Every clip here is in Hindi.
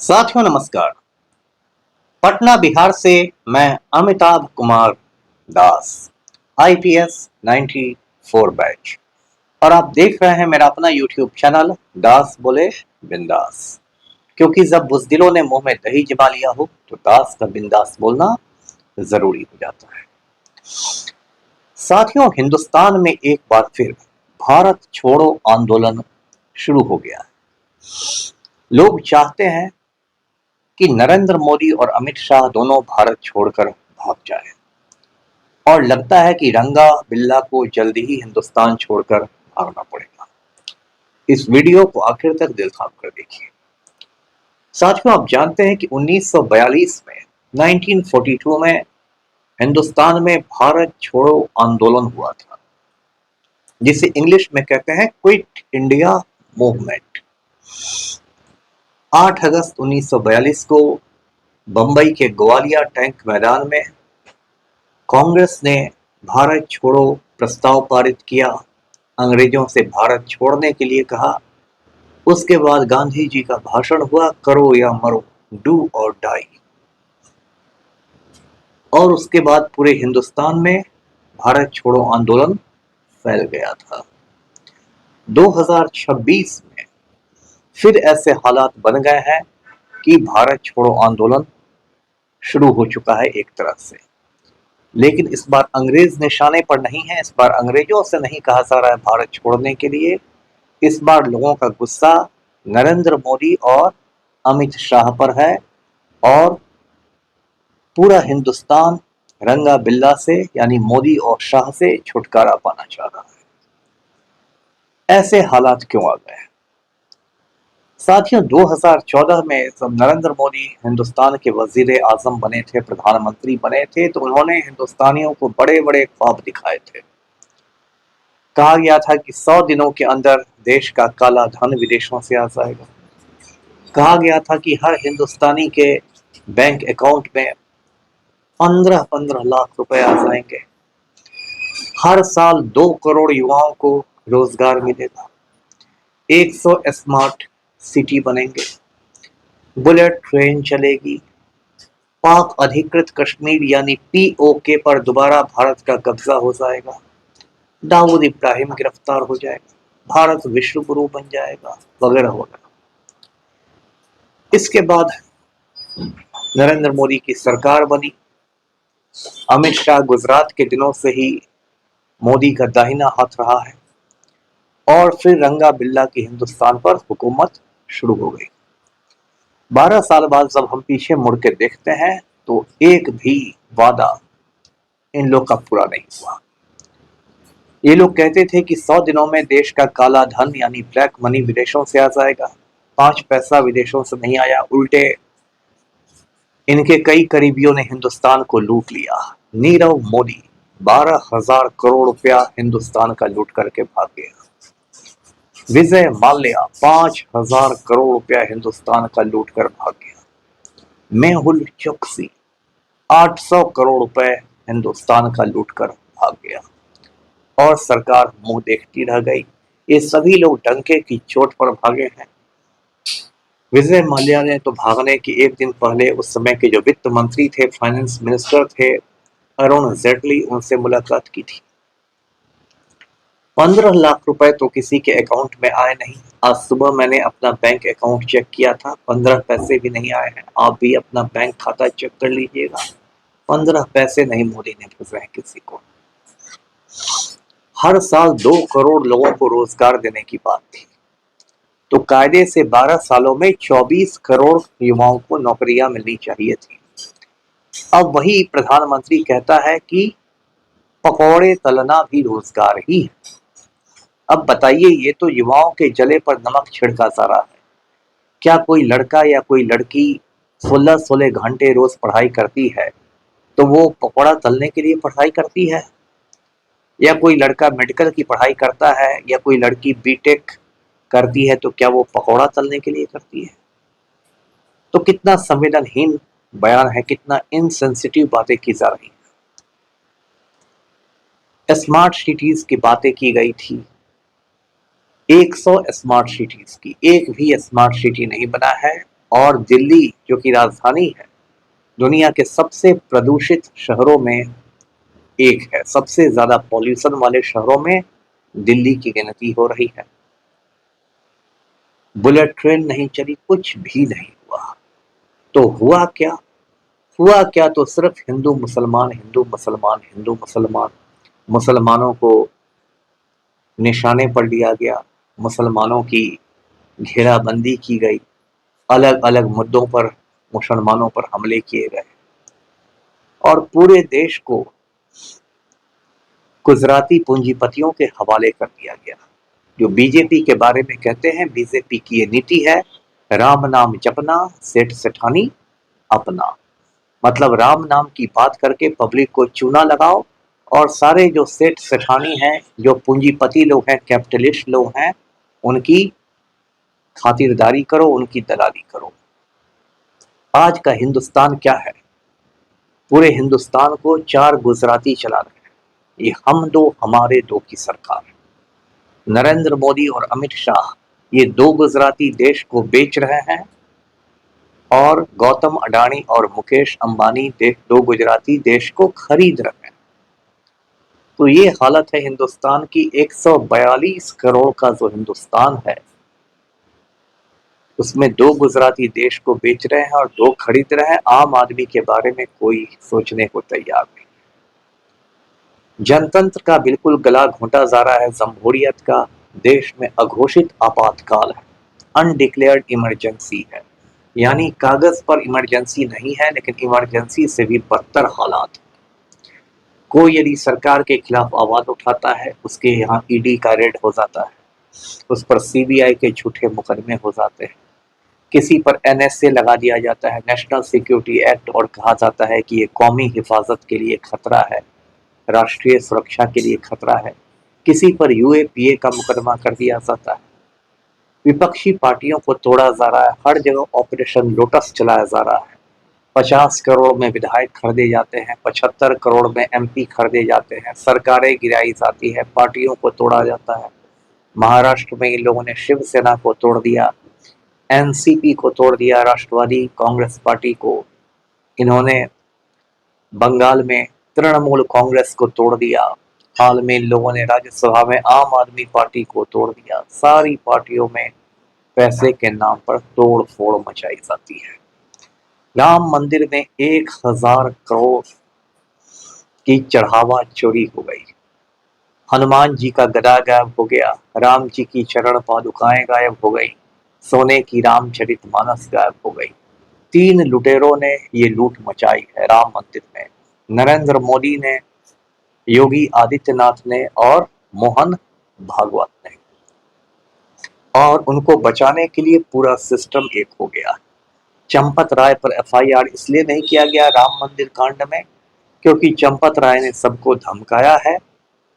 साथियों नमस्कार। पटना बिहार से मैं अमिताभ कुमार दास, आईपीएस 94 बैच, और आप देख रहे हैं मेरा अपना यूट्यूब चैनल दास बोले बिंदास। क्योंकि जब बुज़दिलों ने मुंह में दही जमा लिया हो तो दास का बिंदास बोलना जरूरी हो जाता है। साथियों, हिंदुस्तान में एक बार फिर भारत छोड़ो आंदोलन शुरू हो गया है। लोग चाहते हैं कि नरेंद्र मोदी और अमित शाह दोनों भारत छोड़कर भाग जाएं, और लगता है कि रंगा बिल्ला को जल्दी ही हिंदुस्तान छोड़कर भागना पड़ेगा। इस वीडियो को आखिर तक दिल थाम कर देखिए। साथियों, आप जानते हैं कि 1942 में 1942 में हिंदुस्तान में भारत छोड़ो आंदोलन हुआ था, जिसे इंग्लिश में कहते हैं क्विट इंडिया मूवमेंट। 8 अगस्त 1942 को बंबई के ग्वालियर टैंक मैदान में कांग्रेस ने भारत छोड़ो प्रस्ताव पारित किया, अंग्रेजों से भारत छोड़ने के लिए कहा। उसके बाद गांधी जी का भाषण हुआ, करो या मरो, डू और डाई। और उसके बाद पूरे हिंदुस्तान में भारत छोड़ो आंदोलन फैल गया था। 2026 में फिर ऐसे हालात बन गए हैं कि भारत छोड़ो आंदोलन शुरू हो चुका है एक तरह से। लेकिन इस बार अंग्रेज निशाने पर नहीं है, इस बार अंग्रेजों से नहीं कहा जा रहा है भारत छोड़ने के लिए। इस बार लोगों का गुस्सा नरेंद्र मोदी और अमित शाह पर है, और पूरा हिंदुस्तान रंगा बिल्ला से यानी मोदी और शाह से छुटकारा पाना चाह रहा है। ऐसे हालात क्यों आ गए? साथियों, 2014 में जब नरेंद्र मोदी हिंदुस्तान के वजीर आजम बने थे, प्रधानमंत्री बने थे, तो उन्होंने हिंदुस्तानियों को बड़े बड़े ख्वाब दिखाए थे। कहा गया था कि 100 दिनों के अंदर देश का काला धन विदेशों से आ जाएगा। कहा गया था कि हर हिंदुस्तानी के बैंक अकाउंट में 15-15 लाख रुपए आ जाएंगे। हर साल 2 करोड़ युवाओं को रोजगार मिलेगा। 100 स्मार्ट सिटी बनेंगे, बुलेट ट्रेन चलेगी, पाक अधिकृत कश्मीर यानी पीओके पर दोबारा भारत का कब्जा हो जाएगा, दाऊद इब्राहिम गिरफ्तार हो जाएगा, भारत विश्व गुरु बन जाएगा, वगैरह वगैरह। इसके बाद नरेंद्र मोदी की सरकार बनी। अमित शाह गुजरात के दिनों से ही मोदी का दाहिना हाथ रहा है, और फिर रंगा बिल्ला की हिंदुस्तान पर हुकूमत शुरू हो गई। 12 साल बाद जब हम पीछे मुड़ के देखते हैं तो एक भी वादा इन लोग का पूरा नहीं हुआ। ये लोग कहते थे कि 100 दिनों में देश का काला धन यानी ब्लैक मनी विदेशों से आ जाएगा। 5 पैसा विदेशों से नहीं आया, उल्टे इनके कई करीबियों ने हिंदुस्तान को लूट लिया। नीरव मोदी 12,000 करोड़ रुपया हिंदुस्तान का लूट करके भाग गया। विजय माल्या 5,000 करोड़ रुपया हिंदुस्तान का लूट कर भाग गया। मेहुल चोकसी 800 करोड़ रुपए हिंदुस्तान का लूट कर भाग गया, और सरकार मुंह देखती रह गई। ये सभी लोग डंके की चोट पर भागे हैं। विजय माल्या ने तो भागने के एक दिन पहले उस समय के जो वित्त मंत्री थे, फाइनेंस मिनिस्टर थे, अरुण जेटली, उनसे मुलाकात की थी। 15 लाख रुपए तो किसी के अकाउंट में आए नहीं। आज सुबह मैंने अपना बैंक अकाउंट चेक किया था, 15 पैसे भी नहीं आए हैं। आप भी अपना बैंक खाता चेक कर लीजिएगा, 15 पैसे नहीं मोदी ने भेजे हैं किसी को। हर साल 2 करोड़ लोगों को रोजगार देने की बात थी, तो कायदे से 12 सालों में 24 करोड़ युवाओं को नौकरियां मिलनी चाहिए थी। अब वही प्रधानमंत्री कहता है कि पकौड़े तलना भी रोजगार ही है। अब बताइए, ये तो युवाओं के जले पर नमक छिड़का जा रहा है। क्या कोई लड़का या कोई लड़की 16-16 घंटे रोज पढ़ाई करती है तो वो पकौड़ा तलने के लिए पढ़ाई करती है? या कोई लड़का मेडिकल की पढ़ाई करता है या कोई लड़की बीटेक करती है तो क्या वो पकौड़ा तलने के लिए करती है? तो कितना संवेदनहीन बयान है, कितना इनसेंसिटिव बातें की जा रही है। स्मार्ट सिटीज की बातें की गई थी, 100 स्मार्ट सिटीज की, एक भी स्मार्ट सिटी नहीं बना है, और दिल्ली जो कि राजधानी है, दुनिया के सबसे प्रदूषित शहरों में एक है। सबसे ज्यादा पॉल्यूशन वाले शहरों में दिल्ली की गिनती हो रही है। बुलेट ट्रेन नहीं चली, कुछ भी नहीं हुआ। तो हुआ क्या? हुआ क्या तो सिर्फ हिंदू मुसलमान, हिंदू मुसलमान, हिंदू मुसलमान, मुसलमानों को निशाने पर लिया गया, मुसलमानों की घेराबंदी की गई, अलग अलग मुद्दों पर मुसलमानों पर हमले किए गए और पूरे देश को गुजराती पूंजीपतियों के हवाले कर दिया गया। जो बीजेपी के बारे में कहते हैं, बीजेपी की ये नीति है, राम नाम जपना, सेठ सेठानी अपना। मतलब राम नाम की बात करके पब्लिक को चूना लगाओ और सारे जो सेठ सेठानी हैं, जो पूंजीपति लोग हैं, कैपिटलिस्ट लोग हैं, उनकी खातिरदारी करो, उनकी दलाली करो। आज का हिंदुस्तान क्या है? पूरे हिंदुस्तान को चार गुजराती चला रहे हैं। ये हम दो हमारे दो की सरकार। नरेंद्र मोदी और अमित शाह ये दो गुजराती देश को बेच रहे हैं और गौतम अडानी और मुकेश अंबानी दो गुजराती देश को खरीद रहे हैं। तो ये हालत है हिंदुस्तान की। 142 करोड़ का जो हिंदुस्तान है, उसमें दो गुजराती देश को बेच रहे हैं और दो खरीद रहे हैं। आम आदमी के बारे में कोई सोचने को तैयार नहीं। जनतंत्र का बिल्कुल गला घोंटा जा रहा है। जमहूरियत का देश में अघोषित आपातकाल है, अनडिक्लेयर्ड इमरजेंसी है। यानी कागज पर इमरजेंसी नहीं है, लेकिन इमरजेंसी से भी बदतर हालात। कोई यदि सरकार के खिलाफ आवाज उठाता है, उसके यहाँ ईडी का रेड हो जाता है, उस पर सीबीआई के झूठे मुकदमे हो जाते हैं, किसी पर एनएसए लगा दिया जाता है, नेशनल सिक्योरिटी एक्ट, और कहा जाता है कि ये कौमी हिफाजत के लिए खतरा है, राष्ट्रीय सुरक्षा के लिए खतरा है। किसी पर यूएपीए का मुकदमा कर दिया जाता है। विपक्षी पार्टियों को तोड़ा जा रहा है। हर जगह ऑपरेशन लोटस चलाया जा रहा है। 50 करोड़ में विधायक खरीदे जाते हैं, 75 करोड़ में एमपी खरीदे जाते हैं, सरकारें गिराई जाती है, पार्टियों को तोड़ा जाता है। महाराष्ट्र में इन लोगों ने शिवसेना को तोड़ दिया, एनसीपी को तोड़ दिया, राष्ट्रवादी कांग्रेस पार्टी को। इन्होंने बंगाल में तृणमूल कांग्रेस को तोड़ दिया। हाल में इन लोगों ने राज्यसभा में आम आदमी पार्टी को तोड़ दिया। सारी पार्टियों में पैसे के नाम पर तोड़ फोड़ मचाई जाती है। राम मंदिर में 1000 करोड़ की चढ़ावा चोरी हो गई। हनुमान जी का गदा गायब हो गया। राम जी की चरण पादुकाएं गायब हो गई। सोने की रामचरितमानस गायब हो गई। 3 लुटेरों ने ये लूट मचाई है राम मंदिर में। नरेंद्र मोदी ने, योगी आदित्यनाथ ने और मोहन भागवत ने। और उनको बचाने के लिए पूरा सिस्टम एक हो गया। चंपत राय पर एफआईआर इसलिए नहीं किया गया राम मंदिर कांड में, क्योंकि चंपत राय ने सबको धमकाया है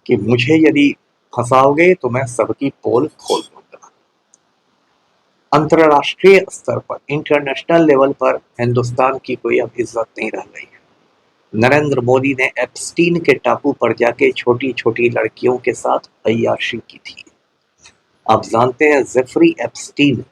कि मुझे यदि फंसाओगे तो मैं सबकी पोल खोल दूंगा। अंतरराष्ट्रीय स्तर पर, इंटरनेशनल लेवल पर हिंदुस्तान की कोई अब इज्जत नहीं रह गई है। नरेंद्र मोदी ने एप्स्टीन के टापू पर जाके छोटी छोटी लड़कियों के साथ अय्याशी की थी। आप जानते हैं जेफरी एप्स्टीन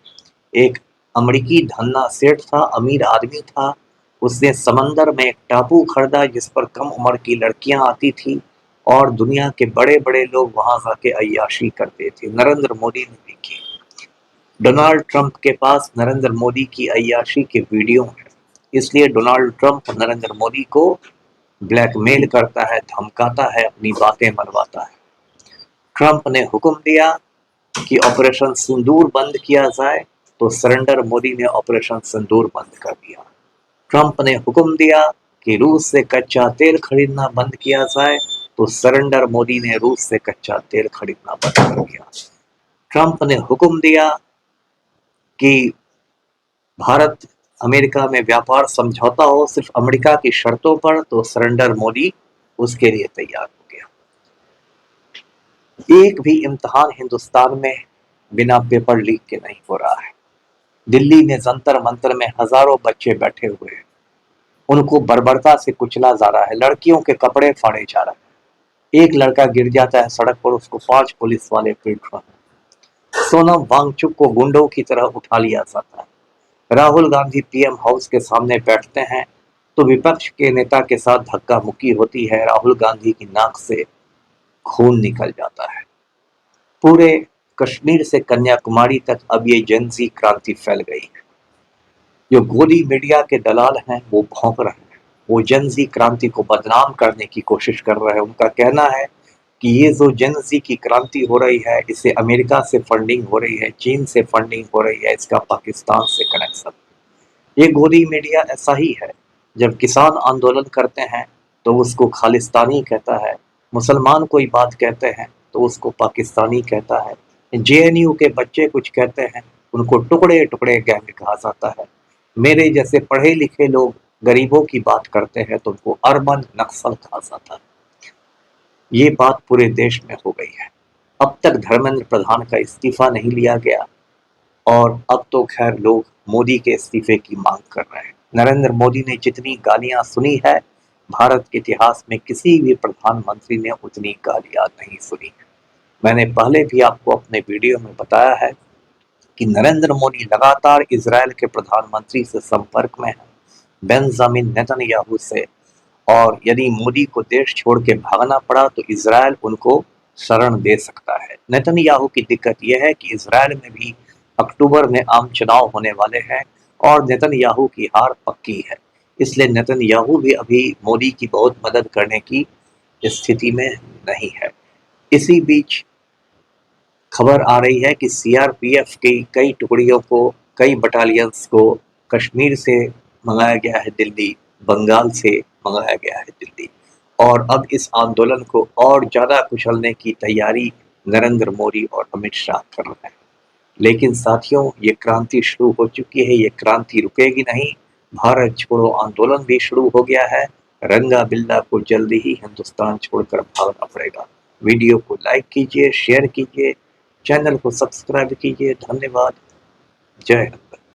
एक अमेरिकी धन्ना सेठ था, अमीर आदमी था। उसने समंदर में एक टापू खरीदा जिस पर कम उम्र की लड़कियां आती थी और दुनिया के बड़े बड़े लोग वहां जाके अय्याशी करते थे। नरेंद्र मोदी ने भी की। डोनाल्ड ट्रंप के पास नरेंद्र मोदी की अय्याशी के वीडियो है, इसलिए डोनाल्ड ट्रंप नरेंद्र मोदी को ब्लैकमेल करता है, धमकाता है, अपनी बातें मनवाता है। ट्रंप ने हुक्म दिया कि ऑपरेशन सिंदूर बंद किया जाए, तो सरेंडर मोदी ने ऑपरेशन सिंदूर बंद कर दिया। ट्रंप ने हुक्म दिया कि रूस से कच्चा तेल खरीदना बंद किया जाए, तो सरेंडर मोदी ने रूस से कच्चा तेल खरीदना बंद कर दिया। ट्रंप ने हुक्म दिया कि भारत अमेरिका में व्यापार समझौता हो सिर्फ अमेरिका की शर्तों पर, तो सरेंडर मोदी उसके लिए तैयार हो गया। एक भी इम्तिहान हिंदुस्तान में बिना पेपर लीक के नहीं हो रहा है। दिल्ली में जंतर मंतर में हजारों बच्चे बैठे हुए हैं, उनको बर्बरता से कुचला जा रहा है, लड़कियों के कपड़े फाड़े जा रहे हैं। एक लड़का गिर जाता है सड़क पर, उसको 5 पुलिस वाले पीट रहे हैं। सोनम वांगचुक को गुंडों की तरह उठा लिया जाता है। राहुल गांधी पीएम हाउस के सामने बैठते हैं तो विपक्ष के नेता के साथ धक्का मुक्की होती है। राहुल गांधी की नाक से खून निकल जाता है। पूरे कश्मीर से कन्याकुमारी तक अब ये जनजी क्रांति फैल गई है। जो गोदी मीडिया के दलाल हैं वो भौंक रहे हैं, वो जनजी क्रांति को बदनाम करने की कोशिश कर रहे हैं। उनका कहना है कि ये जो जनजी की क्रांति हो रही है, इससे अमेरिका से फंडिंग हो रही है, चीन से फंडिंग हो रही है, इसका पाकिस्तान से कनेक्शन। ये गोदी मीडिया ऐसा ही है। जब किसान आंदोलन करते हैं तो उसको खालिस्तानी कहता है, मुसलमान कोई बात कहते हैं तो उसको पाकिस्तानी कहता है, जेएनयू के बच्चे कुछ कहते हैं उनको टुकड़े टुकड़े गैंग कहा जाता है। मेरे जैसे पढ़े लिखे लोग गरीबों की बात करते हैं तो उनको अर्बन नक्सल कहा जाता है। ये बात पूरे देश में हो गई है। अब तक धर्मेंद्र प्रधान का इस्तीफा नहीं लिया गया और अब तो खैर लोग मोदी के इस्तीफे की मांग कर रहे हैं। नरेंद्र मोदी ने जितनी गालियां सुनी है, भारत के इतिहास में किसी भी प्रधानमंत्री ने उतनी गालियां नहीं सुनी है। मैंने पहले भी आपको अपने वीडियो में बताया है कि नरेंद्र मोदी लगातार इजराइल के प्रधानमंत्री से संपर्क में है, बेंजामिन नेतन्याहू से, और यदि मोदी को देश छोड़ के भागना पड़ा तो इजराइल उनको शरण दे सकता है। नेतन्याहू की दिक्कत यह है कि इजराइल में भी अक्टूबर में आम चुनाव होने वाले हैं और नेतन्याहू की हार पक्की है। इसलिए नेतन्याहू भी अभी मोदी की बहुत मदद करने की स्थिति में नहीं है। इसी बीच खबर आ रही है कि सीआरपीएफ की कई टुकड़ियों को, कई बटालियंस को कश्मीर से मंगाया गया है दिल्ली, बंगाल से मंगाया गया है दिल्ली, और अब इस आंदोलन को और ज़्यादा कुचलने की तैयारी नरेंद्र मोदी और अमित शाह कर रहे हैं। लेकिन साथियों, ये क्रांति शुरू हो चुकी है, ये क्रांति रुकेगी नहीं। भारत छोड़ो आंदोलन भी शुरू हो गया है। रंगा बिल्ला को जल्दी ही हिंदुस्तान छोड़कर भागना पड़ेगा। वीडियो को लाइक कीजिए, शेयर कीजिए, चैनल को सब्सक्राइब कीजिए। धन्यवाद। जय हिंद।